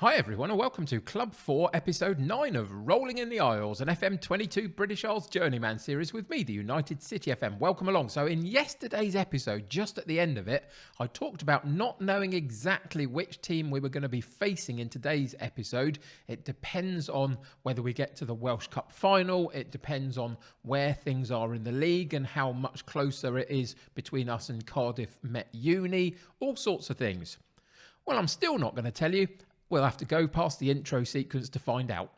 Hi everyone and welcome to Club 4 episode 9 of Rolling in the Isles, an FM22 British Isles Journeyman series with me, the United City FM. Welcome along. So in yesterday's episode, just at the end of it, I talked about not knowing exactly which team we were going to be facing in today's episode. It depends on whether we get to the Welsh Cup Final. It depends on where things are in the league and how much closer it is between us and Cardiff Met Uni, all sorts of things. Well, I'm still not going to tell you. We'll have to go past the intro sequence to find out.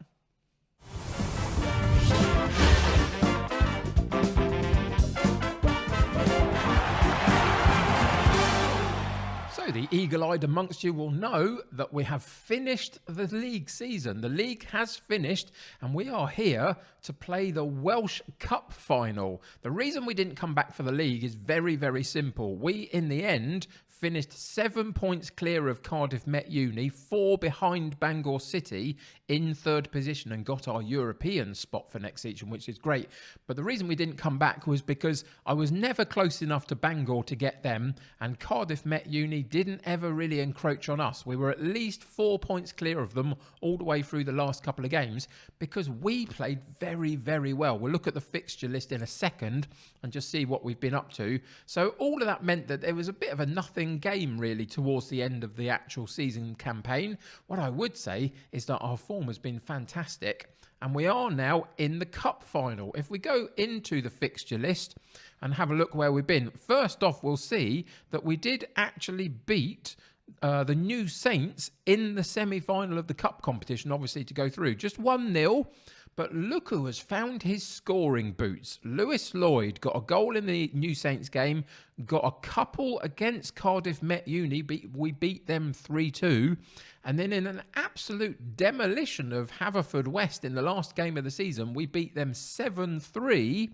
So the eagle-eyed amongst you will know that we have finished the league season. The league has finished and we are here to play the Welsh Cup Final. The reason we didn't come back for the league is very, very simple. We, in the end, finished 7 points clear of Cardiff Met Uni, 4 behind Bangor City in third position and got our European spot for next season, which is great. But the reason we didn't come back was because I was never close enough to Bangor to get them, and Cardiff Met Uni didn't ever really encroach on us. We were at least 4 points clear of them all the way through the last couple of games because we played very, very well. We'll look at the fixture list in a second and just see what we've been up to. So all of that meant that there was a bit of a nothing game really towards the end of the actual season campaign. What I would say is that our form has been fantastic and we are now in the cup final. If we go into the fixture list and have a look where we've been, first off we'll see that we did actually beat the New Saints in the semi-final of the cup competition, obviously to go through. Just 1-0. But look who has found his scoring boots. Lewis Lloyd got a goal in the New Saints game, got a couple against Cardiff Met Uni. We beat them 3-2. And then in an absolute demolition of Haverfordwest in the last game of the season, we beat them 7-3.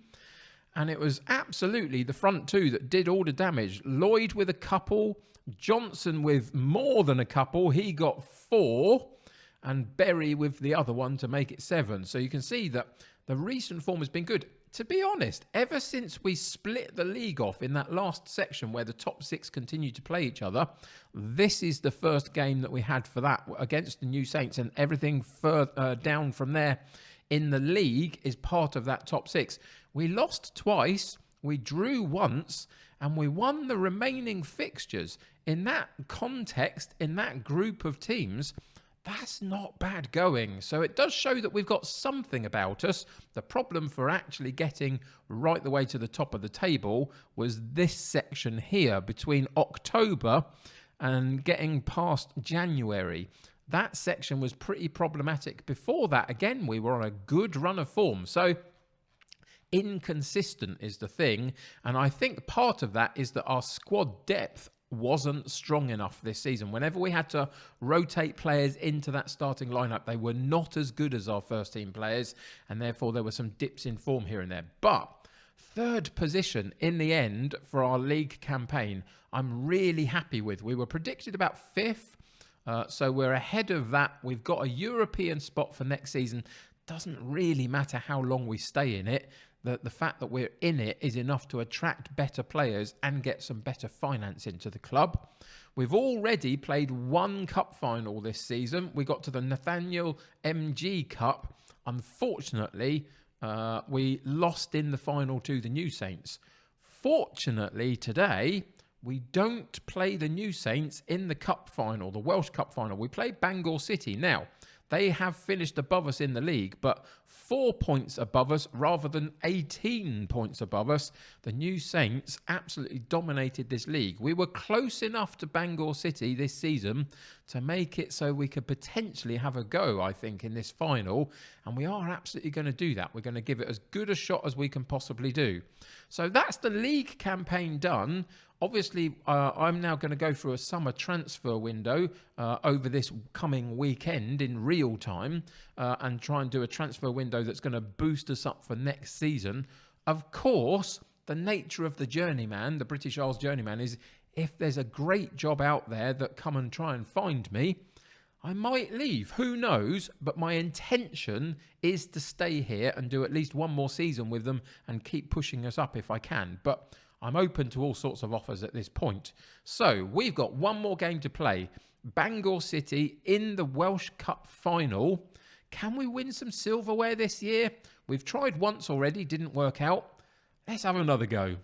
And it was absolutely the front two that did all the damage. Lloyd with a couple, Johnson with more than a couple. He got 4. And Berry with the other one to make it 7. So you can see that the recent form has been good. To be honest, ever since we split the league off in that last section where the top 6 continue to play each other, this is the first game that we had for that against the New Saints, and everything further down from there in the league is part of that top 6. We lost twice, we drew once, and we won the remaining fixtures. In that context, in that group of teams, that's not bad going. So it does show that we've got something about us. The problem for actually getting right the way to the top of the table was this section here between October and getting past January. That section was pretty problematic. Before that, again, we were on a good run of form. So inconsistent is the thing. And I think part of that is that our squad depth wasn't strong enough this season. Whenever we had to rotate players into that starting lineup, they were not as good as our first team players, and therefore there were some dips in form here and there. But third position in the end for our league campaign, I'm really happy with. We were predicted about 5th, so we're ahead of that. We've got a European spot for next season. Doesn't really matter how long we stay in it. The fact that we're in it is enough to attract better players and get some better finance into the club. We've already played 1 cup final this season. We got to the Nathaniel MG Cup. Unfortunately, we lost in the final to the New Saints. Fortunately, today, we don't play the New Saints in the cup final, the Welsh Cup Final. We play Bangor City. Now, they have finished above us in the league, but 4 points above us rather than 18 points above us. The New Saints absolutely dominated this league. We were close enough to Bangor City this season to make it so we could potentially have a go, I think, in this final. And we are absolutely going to do that. We're going to give it as good a shot as we can possibly do. So that's the league campaign done. Obviously, I'm now going to go through a summer transfer window over this coming weekend in real time and try and do a transfer window that's going to boost us up for next season. Of course, the nature of the journeyman, the British Isles journeyman, is if there's a great job out there that come and try and find me, I might leave. Who knows? But my intention is to stay here and do at least one more season with them and keep pushing us up if I can. But I'm open to all sorts of offers at this point. So we've got one more game to play. Bangor City in the Welsh Cup Final. Can we win some silverware this year? We've tried once already, didn't work out. Let's have another go.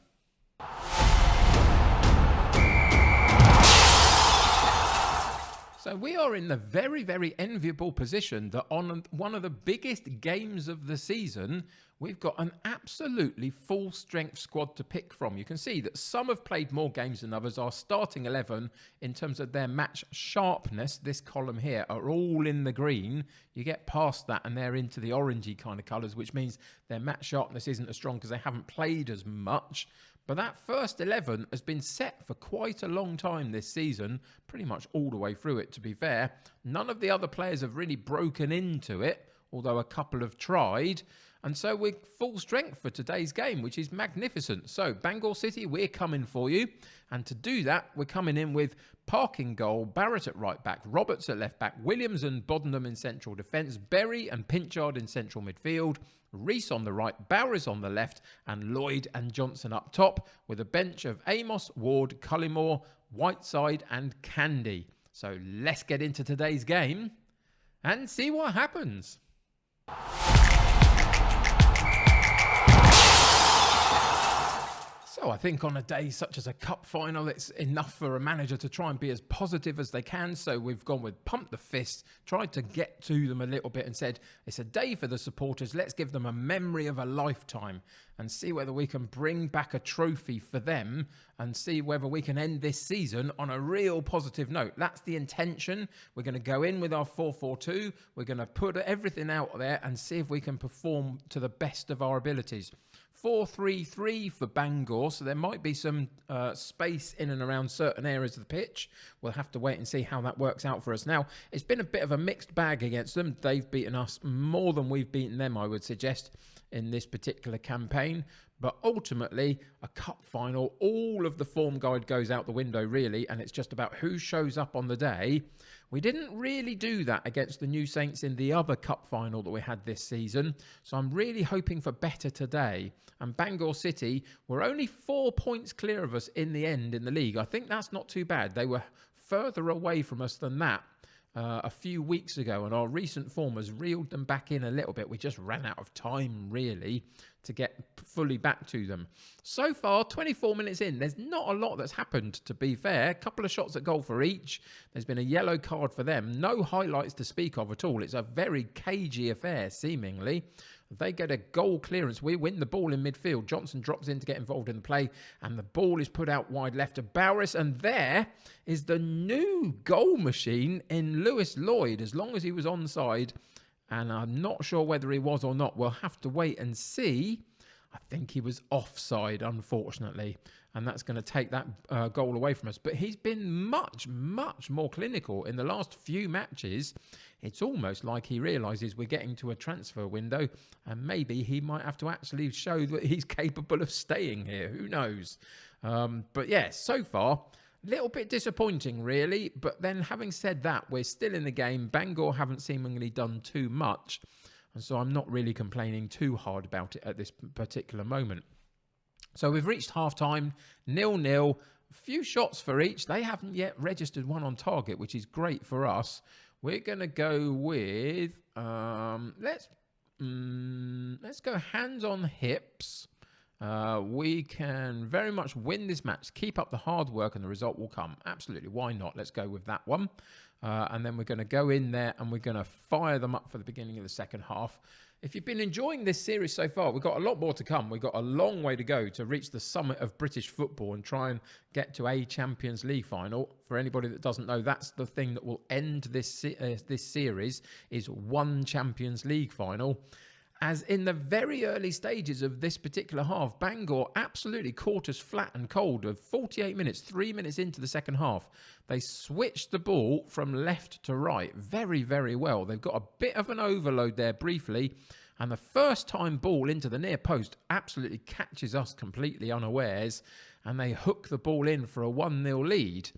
So we are in the very, very enviable position that on one of the biggest games of the season, we've got an absolutely full-strength squad to pick from. You can see that some have played more games than others. Our starting 11, in terms of their match sharpness, this column here, are all in the green. You get past that and they're into the orangey kind of colours, which means their match sharpness isn't as strong because they haven't played as much. But that first 11 has been set for quite a long time this season, pretty much all the way through it, to be fair. None of the other players have really broken into it, although a couple have tried. And so we're full strength for today's game, which is magnificent. So, Bangor City, we're coming for you. And to do that, we're coming in with Park in goal, Barrett at right back, Roberts at left back, Williams and Boddenham in central defence, Berry and Pinchard in central midfield, Reese on the right, Bowers on the left, and Lloyd and Johnson up top, with a bench of Amos, Ward, Cullimore, Whiteside and Candy. So let's get into today's game and see what happens. So I think on a day such as a cup final, it's enough for a manager to try and be as positive as they can. So we've gone with pump the fist, tried to get to them a little bit and said, it's a day for the supporters. Let's give them a memory of a lifetime and see whether we can bring back a trophy for them and see whether we can end this season on a real positive note. That's the intention. We're going to go in with our 4-4-2. We're going to put everything out there and see if we can perform to the best of our abilities. 4-3-3 for Bangor, so there might be some space in and around certain areas of the pitch. We'll have to wait and see how that works out for us. Now, it's been a bit of a mixed bag against them. They've beaten us more than we've beaten them, I would suggest, in this particular campaign. But ultimately, a cup final, all of the form guide goes out the window, really, and it's just about who shows up on the day. We didn't really do that against the New Saints in the other cup final that we had this season, so I'm really hoping for better today. And Bangor City were only 4 points clear of us in the end in the league. I think that's not too bad. They were further away from us than that a few weeks ago, and our recent form has reeled them back in a little bit. We just ran out of time, really, to get fully back to them. So far, 24 minutes in, there's not a lot that's happened, to be fair. A couple of shots at goal for each. There's been a yellow card for them. No highlights to speak of at all. It's a very cagey affair, seemingly. They get a goal clearance. We win the ball in midfield. Johnson drops in to get involved in the play, and the ball is put out wide left to Bowers. And there is the new goal machine in Lewis Lloyd, as long as he was onside. And I'm not sure whether he was or not. We'll have to wait and see. I think he was offside, unfortunately. And that's going to take that goal away from us. But he's been much, much more clinical in the last few matches. It's almost like he realises we're getting to a transfer window and maybe he might have to actually show that he's capable of staying here. Who knows? But yeah, so far, a little bit disappointing, really. But then having said that, we're still in the game. Bangor haven't seemingly done too much. And so I'm not really complaining too hard about it at this particular moment. So we've reached half-time, 0-0, a few shots for each. They haven't yet registered one on target, which is great for us. We're going to go with, let's go hands on hips. We can very much win this match, keep up the hard work, and the result will come. Absolutely, why not? Let's go with that one. And then we're going to go in there and we're going to fire them up for the beginning of the second half. If you've been enjoying this series so far, we've got a lot more to come. We've got a long way to go to reach the summit of British football and try and get to a Champions League final. For anybody that doesn't know, that's the thing that will end this series, is one Champions League final. As in the very early stages of this particular half, Bangor absolutely caught us flat and cold of 48 minutes, 3 minutes into the second half. They switched the ball from left to right very, very well. They've got a bit of an overload there briefly, and the first time ball into the near post absolutely catches us completely unawares, and they hook the ball in for a 1-0 lead.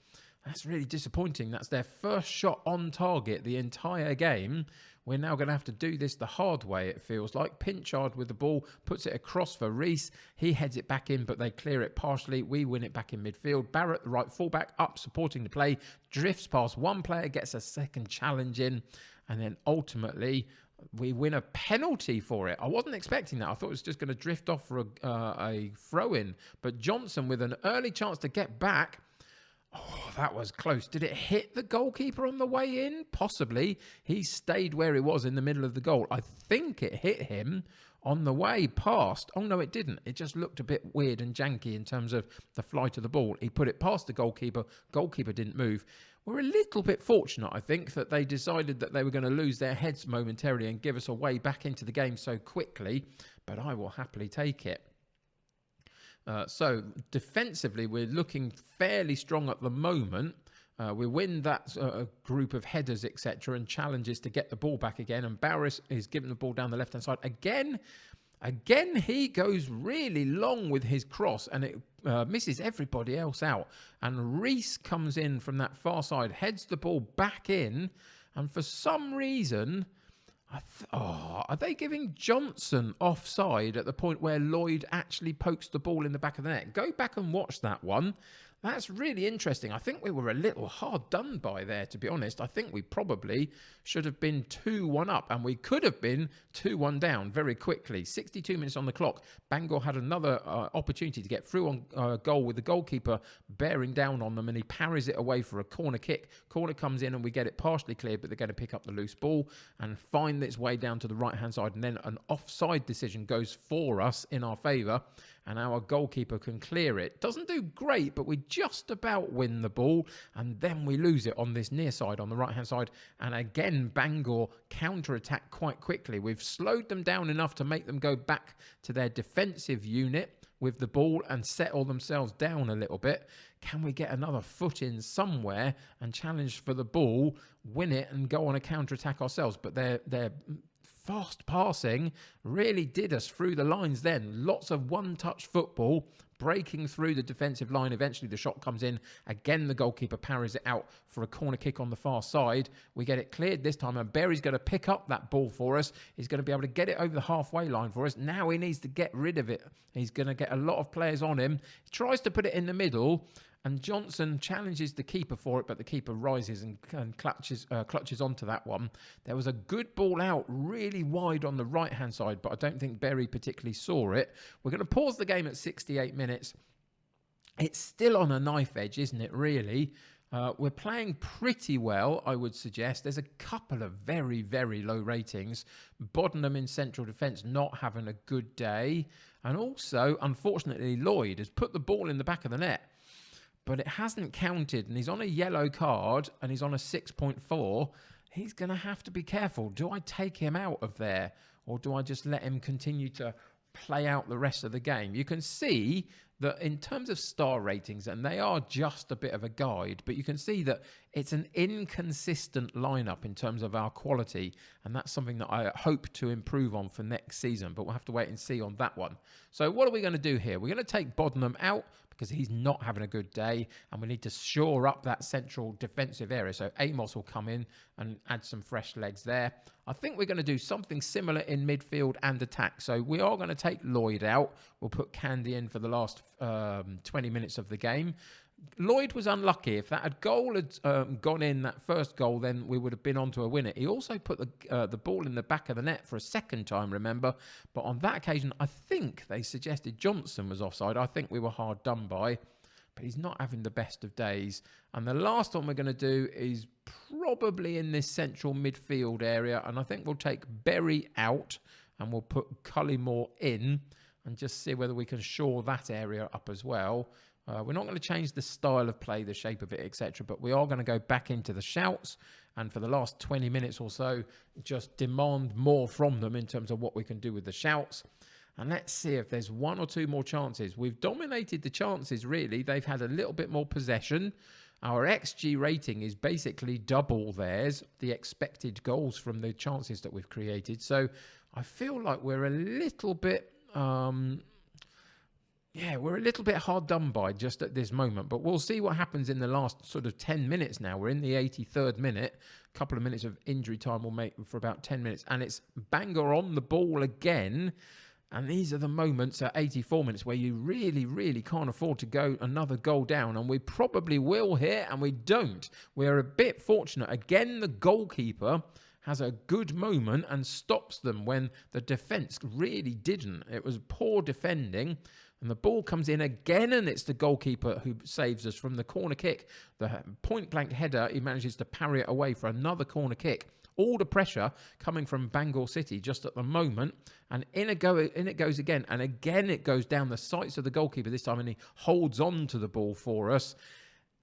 That's really disappointing. That's their first shot on target the entire game. We're now going to have to do this the hard way, it feels like. Pinchard with the ball, puts it across for Reese. He heads it back in, but they clear it partially. We win it back in midfield. Barrett, the right fullback, up supporting the play, drifts past one player, gets a second challenge in, and then ultimately we win a penalty for it. I wasn't expecting that. I thought it was just going to drift off for a throw-in. But Johnson with an early chance to get back. Oh, that was close. Did it hit the goalkeeper on the way in? Possibly. He stayed where he was in the middle of the goal. I think it hit him on the way past. Oh, no, it didn't. It just looked a bit weird and janky in terms of the flight of the ball. He put it past the goalkeeper. Goalkeeper didn't move. We're a little bit fortunate, I think, that they decided that they were going to lose their heads momentarily and give us a way back into the game so quickly, but I will happily take it. So defensively, we're looking fairly strong at the moment. We win that group of headers, etc., and challenges to get the ball back again. And Barris is giving the ball down the left-hand side. Again, he goes really long with his cross, and it misses everybody else out. And Reese comes in from that far side, heads the ball back in, and for some reason, are they giving Johnson offside at the point where Lloyd actually pokes the ball in the back of the net? Go back and watch that one. That's really interesting. I think we were a little hard done by there, to be honest. I think we probably should have been 2-1 up, and we could have been 2-1 down very quickly. 62 minutes on the clock. Bangor had another opportunity to get through on goal with the goalkeeper bearing down on them, and he parries it away for a corner kick. Corner comes in, and we get it partially cleared, but they're going to pick up the loose ball and find its way down to the right-hand side, and then an offside decision goes for us in our favour, and our goalkeeper can clear it. Doesn't do great, but we just about win the ball, and then we lose it on this near side, on the right-hand side, and again, Bangor counter-attack quite quickly. We've slowed them down enough to make them go back to their defensive unit with the ball and settle themselves down a little bit. Can we get another foot in somewhere and challenge for the ball, win it, and go on a counter-attack ourselves? But they're fast passing really did us through the lines then. Lots of one-touch football, breaking through the defensive line. Eventually the shot comes in. Again, the goalkeeper parries it out for a corner kick on the far side. We get it cleared this time, and Berry's going to pick up that ball for us. He's going to be able to get it over the halfway line for us. Now he needs to get rid of it. He's going to get a lot of players on him. He tries to put it in the middle, and Johnson challenges the keeper for it, but the keeper rises and clutches onto that one. There was a good ball out really wide on the right-hand side, but I don't think Berry particularly saw it. We're going to pause the game at 68 minutes. It's still on a knife edge, isn't it, really? We're playing pretty well, I would suggest. There's a couple of very, very low ratings. Boddenham in central defence not having a good day. And also, unfortunately, Lloyd has put the ball in the back of the net, but it hasn't counted, and he's on a yellow card, and he's on a 6.4. He's going to have to be careful. Do I take him out of there, or do I just let him continue to play out the rest of the game? You can see that in terms of star ratings, and they are just a bit of a guide, but you can see that it's an inconsistent lineup in terms of our quality, and that's something that I hope to improve on for next season, but we'll have to wait and see on that one. So what are we going to do here? We're going to take Boddenham out because he's not having a good day, and we need to shore up that central defensive area. So Amos will come in and add some fresh legs there. I think we're going to do something similar in midfield and attack. So we are going to take Lloyd out. We'll put Candy in for the last 20 minutes of the game. Lloyd was unlucky. If that goal had gone in, that first goal, then we would have been on to a winner. He also put the ball in the back of the net for a second time, remember? But on that occasion, I think they suggested Johnson was offside. I think we were hard done by, but he's not having the best of days. And the last one we're going to do is probably in this central midfield area, and I think we'll take Berry out and we'll put Cullymore in and just see whether we can shore that area up as well. We're not going to change the style of play, the shape of it, etc. But we are going to go back into the shouts, and for the last 20 minutes or so, just demand more from them in terms of what we can do with the shouts. And let's see if there's one or two more chances. We've dominated the chances, really. They've had a little bit more possession. Our XG rating is basically double theirs, the expected goals from the chances that we've created. So I feel like we're a little bit Yeah, we're a little bit hard done by just at this moment, but we'll see what happens in the last sort of 10 minutes now. We're in the 83rd minute. A couple of minutes of injury time will make for about 10 minutes. And it's Bangor on the ball again. And these are the moments at 84 minutes where you really, really can't afford to go another goal down. And we probably will here, and we don't. We're a bit fortunate. Again, the goalkeeper has a good moment and stops them when the defence really didn't. It was poor defending. And the ball comes in again, and it's the goalkeeper who saves us from the corner kick. The point-blank header, he manages to parry it away for another corner kick. All the pressure coming from Bangor City just at the moment. And in it goes again. And again, it goes down the sights of the goalkeeper this time, and he holds on to the ball for us.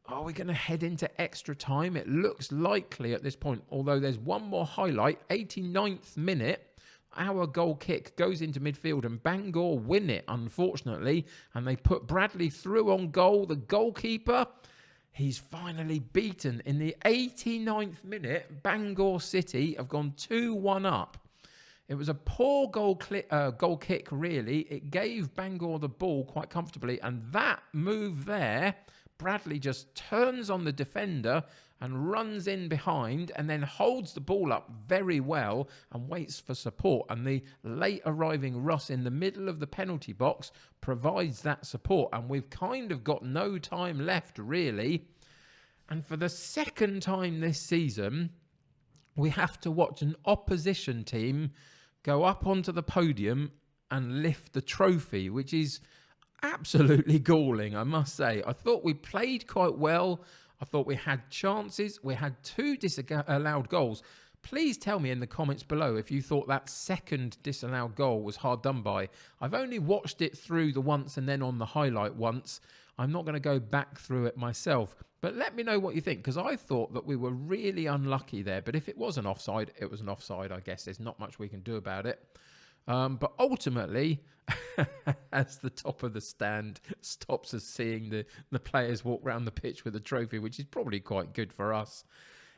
Are we going to head into extra time? It looks likely at this point, although there's one more highlight. 89th minute. Our goal kick goes into midfield and Bangor win it, unfortunately. And they put Bradley through on goal. The goalkeeper, he's finally beaten. In the 89th minute, Bangor City have gone 2-1 up. It was a poor goal kick, really. It gave Bangor the ball quite comfortably. And that move there, Bradley just turns on the defender and runs in behind and then holds the ball up very well and waits for support. And the late arriving Russ in the middle of the penalty box provides that support. And we've kind of got no time left, really. And for the second time this season, we have to watch an opposition team go up onto the podium and lift the trophy, which is absolutely galling, I must say. I thought we played quite well. I thought we had chances. We had 2 disallowed goals. Please tell me in the comments below if you thought that second disallowed goal was hard done by. I've only watched it through the once and then on the highlight once. I'm not going to go back through it myself. But let me know what you think, because I thought that we were really unlucky there. But if it was an offside, it was an offside. I guess there's not much we can do about it. But ultimately, as the top of the stand stops us seeing the players walk around the pitch with the trophy, which is probably quite good for us,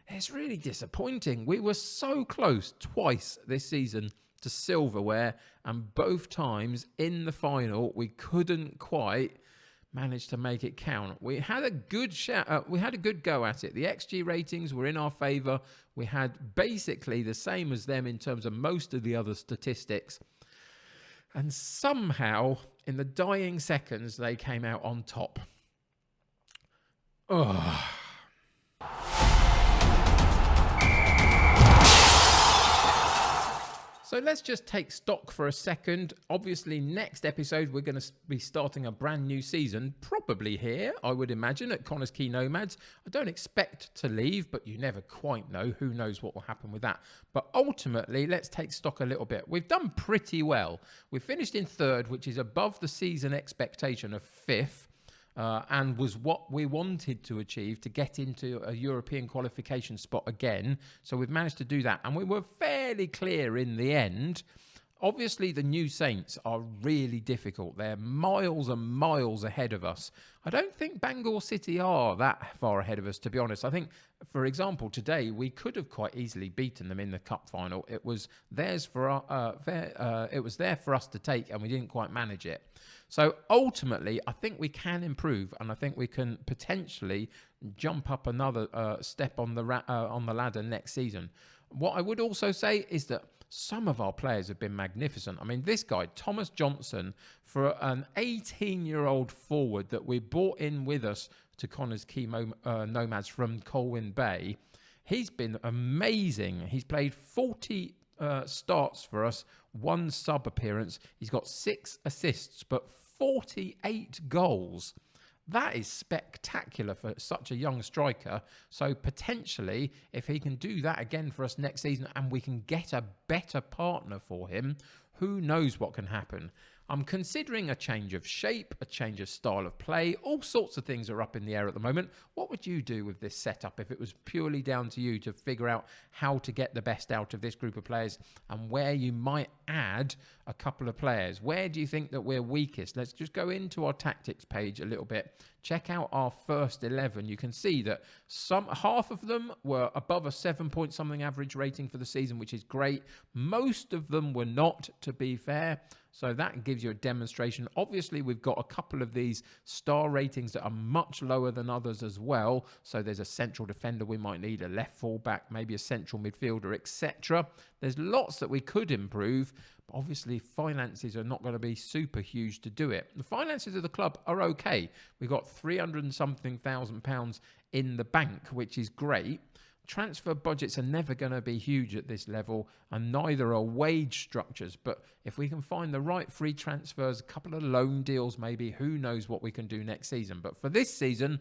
it's really disappointing. We were so close twice this season to silverware, and both times in the final, we couldn't quite manage to make it count. We had a good we had a good go at it. The XG ratings were in our favour. We had basically the same as them in terms of most of the other statistics. And somehow, in the dying seconds, they came out on top. Ugh. So let's just take stock for a second. Obviously, next episode, we're going to be starting a brand new season, probably here, I would imagine, at Connors Quay Nomads. I don't expect to leave, but you never quite know. Who knows what will happen with that? But ultimately, let's take stock a little bit. We've done pretty well. We finished in 3rd, which is above the season expectation of 5th. And was what we wanted to achieve to get into a European qualification spot again. So we've managed to do that. And we were fairly clear in the end. Obviously, the New Saints are really difficult. They're miles and miles ahead of us. I don't think Bangor City are that far ahead of us, to be honest. I think, for example, today we could have quite easily beaten them in the cup final. It was theirs for it was there for us to take, and we didn't quite manage it. So ultimately, I think we can improve, and I think we can potentially jump up another step on the ladder next season. What I would also say is that some of our players have been magnificent. I mean, this guy, Thomas Johnson, for an 18-year-old forward that we brought in with us to Connors Quay Nomads from Colwyn Bay, he's been amazing. He's played 40 starts for us, 1 sub appearance. He's got 6 assists, but 48 goals. That is spectacular for such a young striker. So potentially, if he can do that again for us next season and we can get a better partner for him, who knows what can happen. I'm considering a change of shape, a change of style of play. All sorts of things are up in the air at the moment. What would you do with this setup if it was purely down to you to figure out how to get the best out of this group of players and where you might add a couple of players? Where do you think that we're weakest? Let's just go into our tactics page a little bit. Check out our first 11. You can see that half of them were above a 7-point-something average rating for the season, which is great. Most of them were not, to be fair. So that gives you a demonstration. Obviously, we've got a couple of these star ratings that are much lower than others as well. So there's a central defender we might need, a left fullback, maybe a central midfielder, etc. There's lots that we could improve. But obviously, finances are not going to be super huge to do it. The finances of the club are okay. We've got 300 and something thousand pounds in the bank, which is great. Transfer budgets are never going to be huge at this level, and neither are wage structures. But if we can find the right free transfers, a couple of loan deals maybe, who knows what we can do next season. But for this season,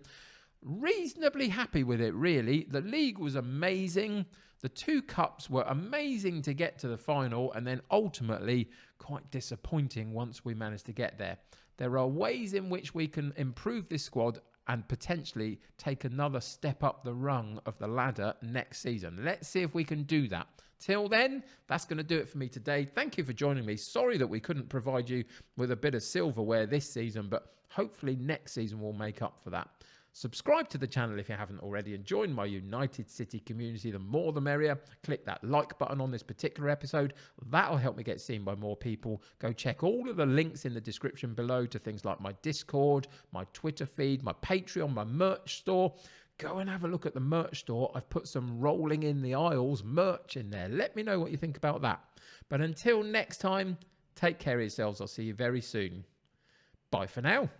reasonably happy with it, really. The league was amazing. The 2 cups were amazing to get to the final, and then ultimately quite disappointing once we managed to get there. There are ways in which we can improve this squad and potentially take another step up the rung of the ladder next season. Let's see if we can do that. Till then, that's going to do it for me today. Thank you for joining me. Sorry that we couldn't provide you with a bit of silverware this season, but hopefully next season we'll make up for that. Subscribe to the channel if you haven't already and join my United City community. The more the merrier. Click that like button on this particular episode. That'll help me get seen by more people. Go check all of the links in the description below to things like my Discord, my Twitter feed, my Patreon, my merch store. Go and have a look at the merch store. I've put some rolling in the aisles merch in there. Let me know what you think about that. But until next time, take care of yourselves. I'll see you very soon. Bye for now.